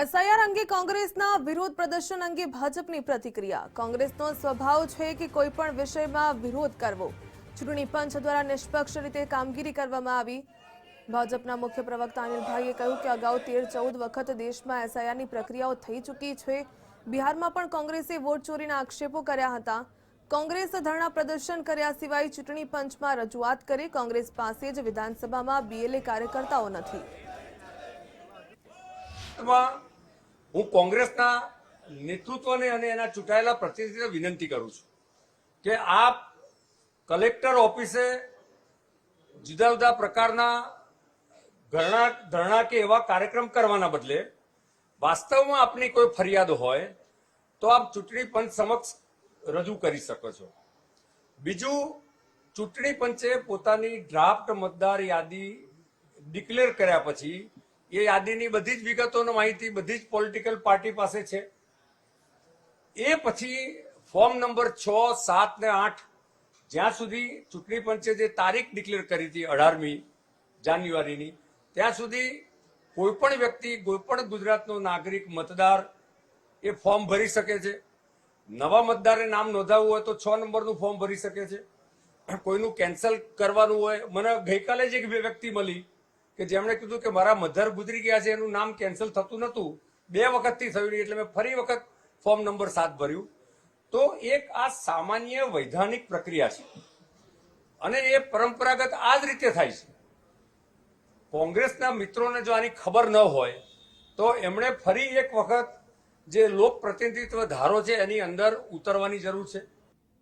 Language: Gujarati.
એસઆઈઆર અંગે કોંગ્રેસના વિરોધ પ્રદર્શન અંગે ભાજપની પ્રતિક્રિયા। કોંગ્રેસનો સ્વભાવ છે કે કોઈ પણ વિષયમાં વિરોધ કરવો। ચૂંટણી પંચ દ્વારા નિષ્પક્ષ રીતે કામગીરી કરવામાં આવી। ભાજપના મુખ્ય પ્રવક્તા અનિલભાઈએ કહ્યું કે અગાઉ 13-14 વખત દેશમાં એસઆઈઆરની પ્રક્રિયાઓ થઈ ચૂકી છે। બિહારમાં પણ કોંગ્રેસે વોટ ચોરીના આક્ષેપો કર્યા હતા। કોંગ્રેસ ધરણા પ્રદર્શન કર્યા સિવાય ચૂંટણી પંચમાં રજૂઆત કરી। કોંગ્રેસ પાસે જ વિધાનસભામાં બીએલએ કાર્યકર્તાઓ નથી। હું કોંગ્રેસના નેતૃત્વને અને એના ચૂંટાયેલા પ્રતિનિધિને વિનંતી કરું છું કે આપ કલેક્ટર ઓફિસે જુદા જુદા પ્રકારના ધરણા કે એવા કાર્યક્રમ કરવાના બદલે વાસ્તવમાં આપની કોઈ ફરિયાદ હોય તો આપ ચૂંટણી પંચ સમક્ષ રજૂ કરી શકો છો। બીજું, ચૂંટણી પંચે પોતાની ડ્રાફ્ટ મતદાર યાદી ડિક્લેર કર્યા પછી એ યાદીની બધી જ વિગતોની માહિતી બધી જ પોલિટિકલ પાર્ટી પાસે છે। એ પછી ફોર્મ નંબર 6, 7 ને 8 જ્યાં સુધી ચૂંટણી પંચે જે તારીખ ડિક્લેર કરી હતી 18મી જાન્યુઆરીની ત્યાં સુધી કોઈ પણ વ્યક્તિ, કોઈ પણ ગુજરાતનો નાગરિક મતદાર એ ફોર્મ ભરી શકે છે। નવા મતદારે નામ નોંધાવવું હોય તો 6 નંબરનું ફોર્મ ભરી શકે છે। કોઈનું કેન્સલ કરવાનું હોય, મને ગઈકાલે જ એક વ્યક્તિ મળી કે જેમણે કીધું કે મારા મધર ગુજરી ગયા છે, એનું નામ કેન્સલ થતું નહોતું, 2 વખતથી થયું નહીં, એટલે મેં ફરી વખત ફોર્મ નંબર 7 ભર્યું। તો એક આ સામાન્ય વૈધાનિક પ્રક્રિયા છે અને એ પરંપરાગત આ જ રીતે થાય છે। કોંગ્રેસના મિત્રોને જો આની ખબર ન હોય તો એમણે ફરી એક વખત જે લોક પ્રતિનિધિત્વ ધારો છે એની અંદર ઉતરવાની જરૂર છે।